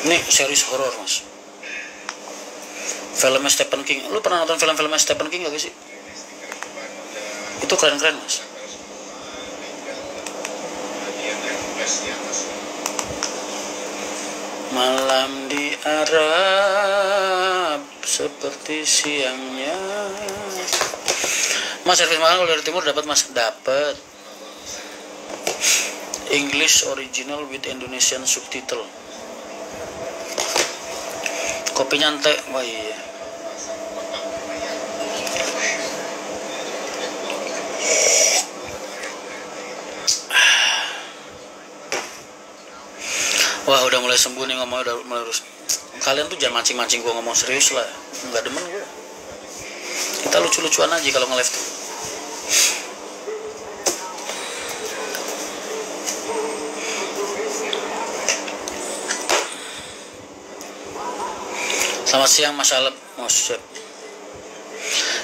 Ini series horor mas, filmnya Stephen King. Lu pernah nonton film-filmnya Stephen King gak sih? Itu keren-keren mas. Malam di Arab seperti siangnya. Mas, servis makan kalau dari timur dapat mas? Dapat. English original with Indonesian subtitle. Kopi nyantai. Wah iya. Wah udah mulai sembuh nih ngomongnya, udah mulai lurus. Kalian tuh jangan mancing-mancing gue ngomong serius lah, nggak demen gue. Kita lucu-lucuan aja kalau nge-live tuh. Selamat siang Mas Alep. Oh, siap.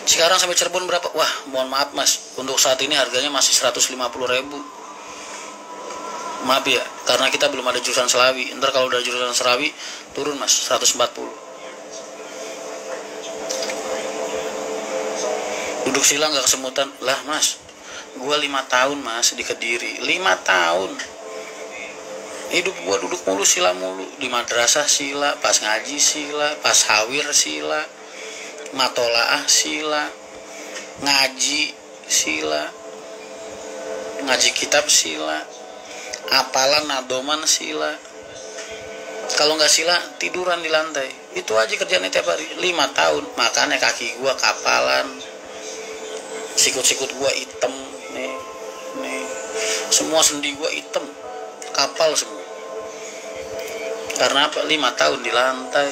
Sekarang sampai Cirebon berapa? Wah mohon maaf mas, untuk saat ini harganya masih 150.000. Maaf ya, karena kita belum ada jurusan Selawi. Ntar kalau udah jurusan Selawi turun mas, 140. Duduk sila nggak kesemutan lah mas. Gua 5 tahun mas di Kediri, 5 tahun. Hidup gua duduk mulu, sila mulu. Di madrasah sila, pas ngaji sila, pas hawir sila, matolaah sila, ngaji sila, ngaji kitab sila, apalan nadoman sila. Kalau nggak sila tiduran di lantai. Itu aja kerjanya tiap hari, 5 tahun. Makanya kaki gua kapalan, sikut-sikut gua hitam nih, semua sendi gua hitam, kapal semua. Karena apa? 5 tahun di lantai.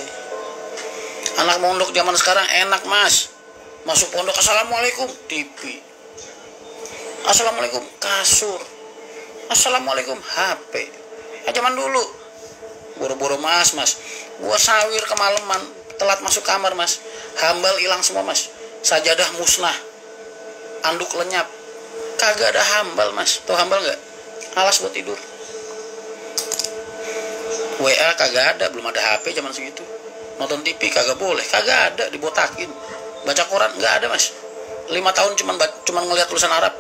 Anak pondok zaman sekarang enak mas, masuk pondok assalamualaikum TV, assalamualaikum kasur, assalamualaikum HP. Zaman dulu boro-boro mas, gua sawir kemalaman, telat masuk kamar mas, hambal hilang semua mas, sajadah musnah, anduk lenyap, kagak ada hambal mas. Tau hambal nggak? Alas buat tidur. WA kagak ada, belum ada HP zaman segitu. Nonton TV kagak boleh, kagak ada, dibotakin. Baca koran nggak ada mas. 5 tahun cuman ngelihat tulisan Arab.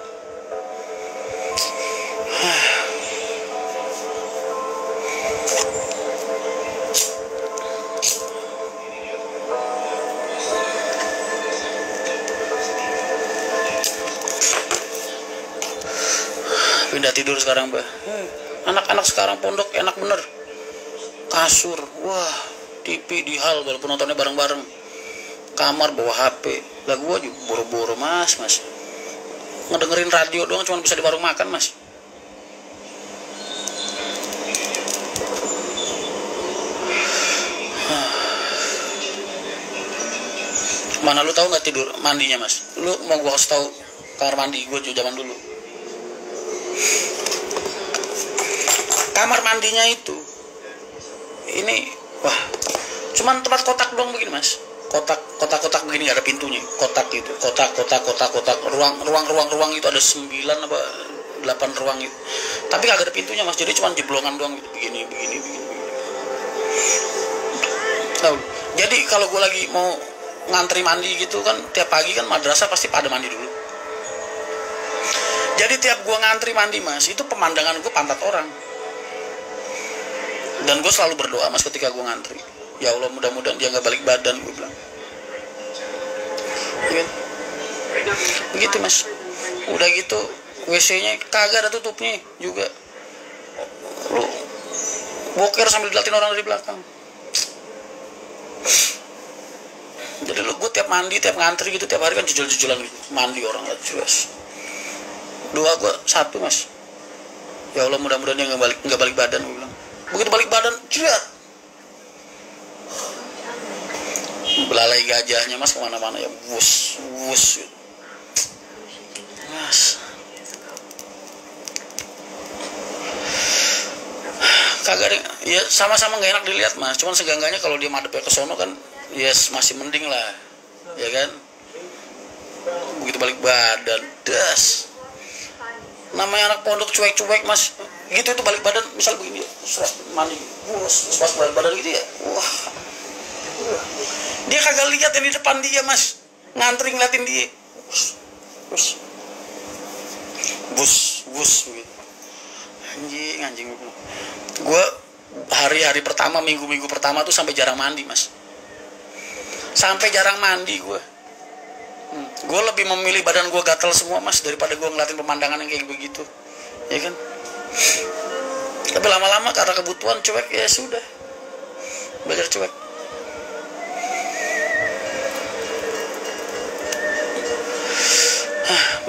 Pindah tidur sekarang bah. Anak-anak sekarang pondok enak bener. Kasur, wah, TV di hal walaupun nontonnya bareng-bareng. Kamar bawa HP. Lah gua juga boro-boro mas. Ngedengerin radio doang cuma bisa di warung makan mas. Mana lu tahu nggak tidur mandinya mas? Lu mau gua kasih tahu kamar mandi gua juga zaman dulu. Kamar mandinya itu ini wah cuman tempat kotak doang begini mas, kotak begini, nggak ada pintunya, kotak itu, kotak ruang itu ada 9 apa 8 ruang itu, tapi kagak ada pintunya mas, jadi cuman jeblongan doang gitu, begini. Tahu, jadi kalau gue lagi mau ngantri mandi gitu kan, tiap pagi kan madrasah pasti pada mandi dulu, jadi tiap gue ngantri mandi mas, itu pemandangan gue pantat orang. Dan gue selalu berdoa mas ketika gue ngantri, ya Allah mudah-mudahan dia nggak balik badan, gue bilang ya, begitu mas. Udah gitu WC-nya kagak ada tutupnya juga, lu boker sambil diliatin orang dari belakang. Jadi lu gue tiap mandi, tiap ngantri gitu, tiap hari kan jujul-jujulan gitu. Mandi orang gak jelas. Doa gue satu mas, ya Allah mudah-mudahan dia nggak balik badan, gue bilang. Begitu balik badan, jerat, belalai gajahnya mas kemana-mana ya, wus mas. Kagak ada, ya sama-sama nggak enak dilihat mas, cuman seenggaknya kalau dia madepnya ke sono kan yes masih mending lah, ya kan. Begitu balik badan das, Namanya anak pondok cuek-cuek mas, gitu itu balik badan misal begini, seret mandi, pas balik badan gitu ya, wah, dia kagak lihat yang di depan dia mas, ngantri ngeliatin dia, bus gitu. Anjing gue hari pertama, minggu pertama tuh sampai jarang mandi mas, sampai jarang mandi gue. Gue lebih memilih badan gue gatel semua mas daripada gue ngeliatin pemandangan yang kayak begitu, ya kan. Tapi lama-lama karena kebutuhan cuek, ya sudah, belajar cuek.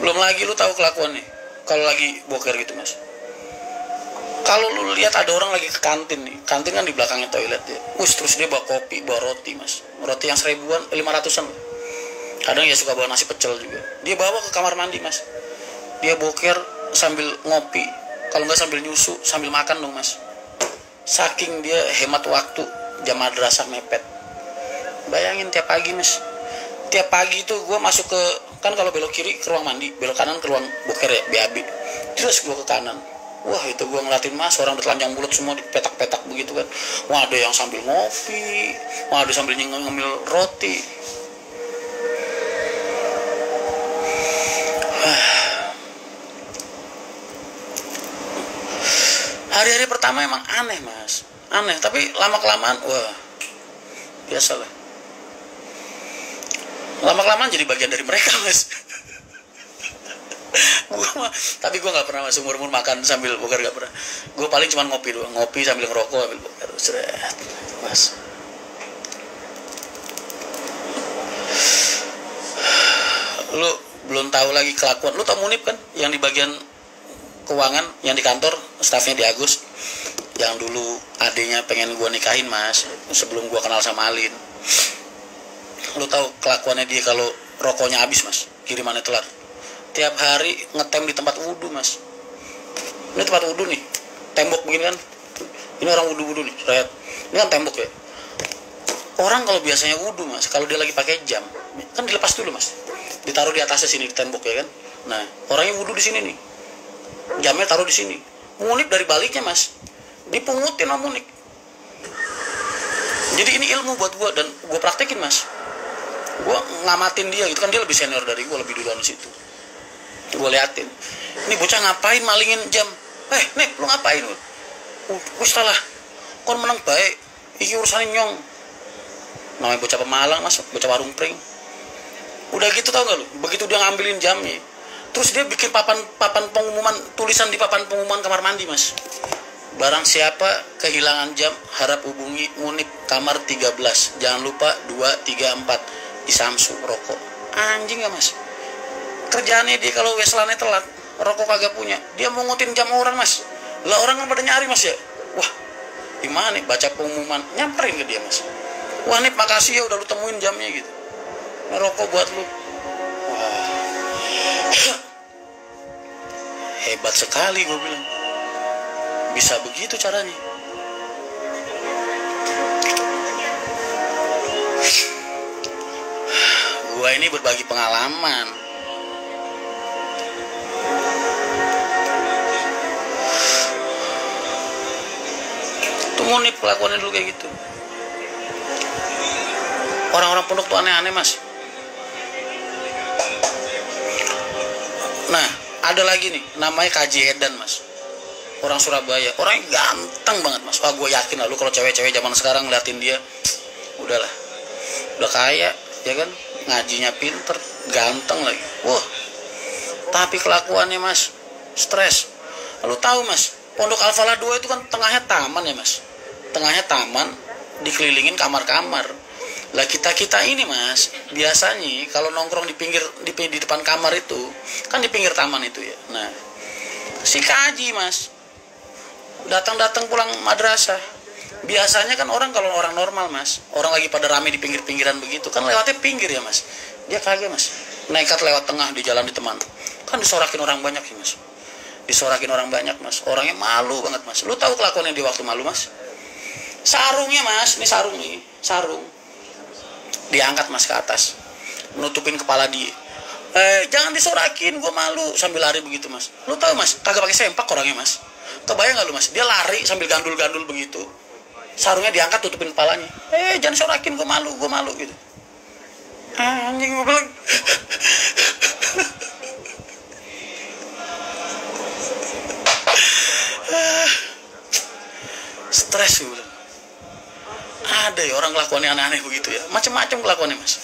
Belum lagi lu tahu kelakuan nih kalau lagi boker gitu mas. Kalau lu lihat ada orang lagi ke kantin nih, kantin kan di belakangnya toilet ya, terus dia bawa kopi, bawa roti mas, roti yang 1000-an, 500-an. Kadang ya suka bawa nasi pecel juga. Dia bawa ke kamar mandi mas. Dia boker sambil ngopi. Kalau nggak sambil nyusu, sambil makan dong mas. Saking dia hemat waktu, jam madrasah mepet. Bayangin tiap pagi mas. Tiap pagi itu gue masuk ke, kan kalau belok kiri ke ruang mandi, belok kanan ke ruang boker ya, BAB. Terus gue ke kanan. Wah itu gue ngeliatin mas, orang bertelanjang bulat semua di petak-petak begitu kan. Wah ada yang sambil ngopi, wah ada sambil ngemil roti. Hari-hari pertama emang aneh mas, aneh, tapi lama-kelamaan wah biasalah, lama-kelamaan jadi bagian dari mereka mas. Tapi gue nggak pernah mas, umur makan sambil boker, nggak pernah. Gue paling cuma ngopi doang, ngopi sambil ngerokok sambil boker, seret mas. Lu belum tahu lagi kelakuan, lu tau Munib kan yang di bagian keuangan, yang di kantor stafnya di Agus, yang dulu adenya pengen gue nikahin mas sebelum gue kenal sama Alin. Lu tahu kelakuannya dia kalau rokoknya habis mas, kirimannya telat, tiap hari ngetem di tempat wudhu mas. Ini tempat wudhu nih, tembok begini kan, ini orang wudhu nih, rakyat. Ini kan tembok ya. Orang kalau biasanya wudhu mas, kalau dia lagi pakai jam kan dilepas dulu mas, ditaruh di atasnya sini di tembok ya kan. Nah orangnya wudhu di sini nih, jamnya taruh di sini. Munib dari baliknya mas, dipungutin sama Munib. Jadi ini ilmu buat gue dan gue praktekin mas. Gue ngamatin dia gitu kan, dia lebih senior dari gue, lebih duluan di situ. Gue liatin, ini bocah ngapain malingin jam? Nih lu ngapain lu? Wis salah, kon menang baik, iki urusan nyong. Namanya bocah Pemalang mas, bocah warung pring. Udah gitu tau gak lu, begitu dia ngambilin jamnya, terus dia bikin papan pengumuman, tulisan di papan pengumuman kamar mandi mas. Barang siapa kehilangan jam harap hubungi Munib kamar 13, jangan lupa 234 di Samsu rokok. Anjing gak mas, kerjaannya dia kalau weslannya telat, rokok kagak punya, dia mau ngutin jam orang mas. Lah orang kan pada nyari mas ya. Wah gimana nih, baca pengumuman nyamperin ke dia mas. Wah Nip makasih ya udah lu temuin jamnya gitu, rokok buat lu. Wah hebat sekali gue bilang, bisa begitu caranya. Gue ini berbagi pengalaman. Tuh Munib kelakuannya dulu kayak gitu. Orang-orang pondok tuh aneh-aneh mas. Nah ada lagi nih namanya Kaji Edan mas, orang Surabaya, orangnya ganteng banget mas. Wah gue yakin lah lu kalau cewek-cewek zaman sekarang ngeliatin dia, udahlah, udah kaya ya kan, ngajinya pinter, ganteng lagi. Wah tapi kelakuannya mas stres. Lu tahu mas, pondok Al-Falah 2 itu kan tengahnya taman ya mas, tengahnya taman dikelilingin kamar-kamar. Lah kita ini mas, biasanya kalau nongkrong di pinggir di depan kamar itu kan di pinggir taman itu ya. Nah si Kaji mas datang pulang madrasah, biasanya kan orang kalau orang normal mas, orang lagi pada rame di pinggir-pinggiran begitu kan lewatnya pinggir ya mas. Dia kagak mas, nekat lewat tengah di jalan di teman, kan disorakin orang banyak ya mas, disorakin orang banyak mas. Orangnya malu banget mas. Lu tahu kelakuannya di waktu malu mas? Sarungnya mas, ini sarung diangkat mas ke atas, nutupin kepala dia, Jangan disorakin, gue malu. Sambil lari begitu mas. Lu tahu mas, kagak pakai sempak orangnya mas. Kebayang gak lu mas, dia lari sambil gandul-gandul begitu, sarungnya diangkat tutupin kepalanya. Jangan sorakin, gue malu gitu. Anjing, gue bilang. Stres gue bilang. Ada ya orang kelakuannya aneh-aneh begitu ya, macam-macam kelakuannya mas.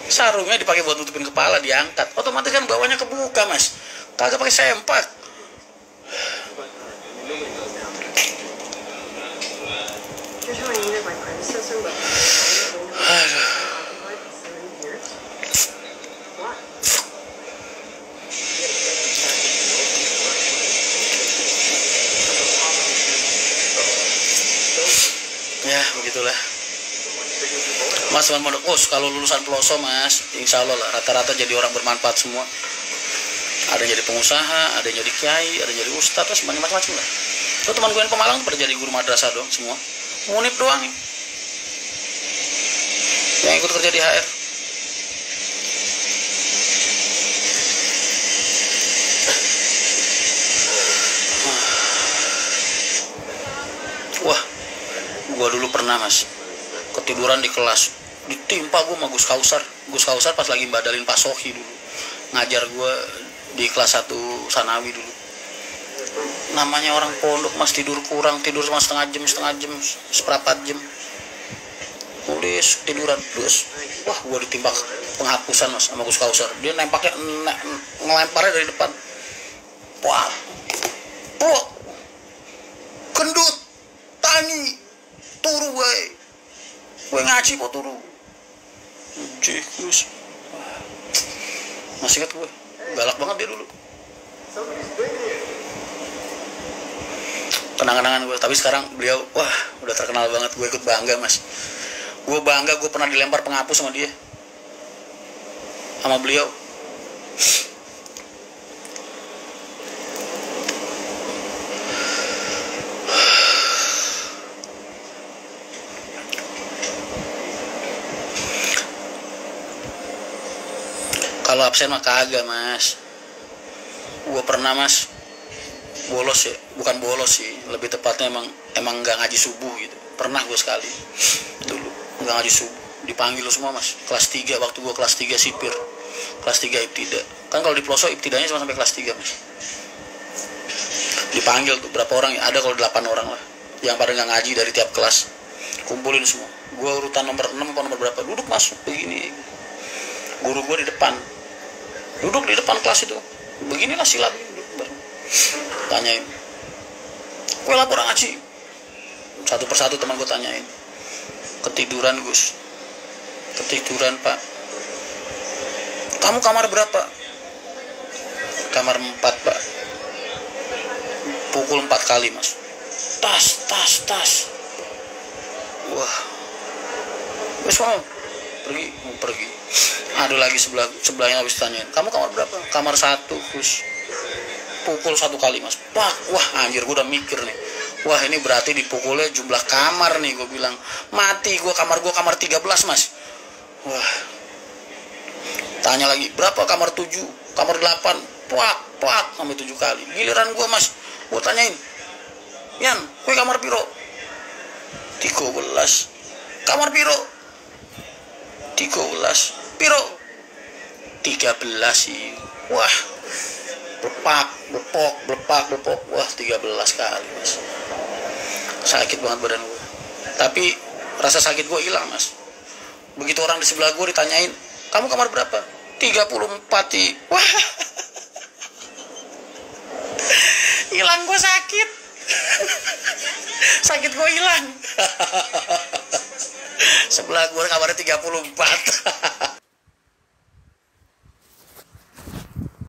Sarungnya dipakai buat nutupin kepala, diangkat, otomatis kan bawahnya kebuka mas, kagak pakai sempak. Ya begitulah mas, teman pondok. Kalau lulusan peloso mas, insya Allah lah rata-rata jadi orang bermanfaat semua. Ada yang jadi pengusaha, ada yang jadi kiai, ada yang jadi ustadz, terus macam-macam lah. Tuh teman gue yang Pemalang pada jadi guru madrasah dong semua. Munib doang nih yang ikut kerja di HR. Wah, gue dulu pernah mas ketiduran di kelas, ditimpa gue sama Gus Kausar pas lagi badalin Pak Sohi dulu ngajar gue di kelas 1 Sanawi dulu. Namanya orang pondok mas, tidur cuma setengah jam, seperempat jam, nulis tiduran terus. Wah, gue ditimpa penghapusan mas sama Gus Kausar. Dia nempaknya ngelemparnya dari depan. Wah, gendut tani turu gue ngaji kok turu. Gus masih ingat gue, galak banget dia dulu. Kenang-kenangan gue. Tapi sekarang beliau wah udah terkenal banget. Gue ikut bangga mas, gue bangga gue pernah dilempar penghapus sama dia, sama beliau. Kalau absen mah kagak mas. Gue pernah mas bolos ya, bukan bolos sih, lebih tepatnya emang nggak ngaji subuh gitu. Pernah gue sekali dulu nggak ngaji subuh, dipanggil semua mas. Kelas 3 waktu gue kelas 3 sipir, kelas 3 ibtida. Kan kalau di pelosok ibtidanya cuma sampai kelas 3 mas. Dipanggil tuh berapa orang ya, ada kalau 8 orang lah yang pada nggak ngaji dari tiap kelas, kumpulin semua. Gue urutan nomor 6 atau nomor berapa, duduk masuk begini. Guru gue di depan, duduk di depan kelas itu, beginilah silat. Tanyain, gue lapor ngaji. Satu persatu teman gue tanyain. Ketiduran Gus, ketiduran pak. Kamu kamar berapa? Kamar 4 pak. Pukul 4 kali mas. Tas. Wah, wes mau pergi. Ada lagi sebelahnya habis tanyain, kamu kamar berapa? Kamar 1 Gus. Pukul 1 kali mas. Wah anjir, gue udah mikir nih. Wah ini berarti dipukulnya jumlah kamar nih, gue bilang. Mati gue, kamar 13 mas. Wah. Tanya lagi, berapa kamar 7? Kamar 8. Puak sampai 7 kali. Giliran gue mas, gue tanyain, Yan, gue kamar piro? 13. Kamar piro? 13. Piro? 13 sih. Wah, blepok. Wah, 13 kali mas. Sakit banget badan gue. Tapi rasa sakit gue hilang mas. Begitu orang di sebelah gue ditanyain, kamu kamar berapa? 34 sih. Wah, hilang gue sakit. Sakit gue hilang. Sebelah gue kamarnya 34.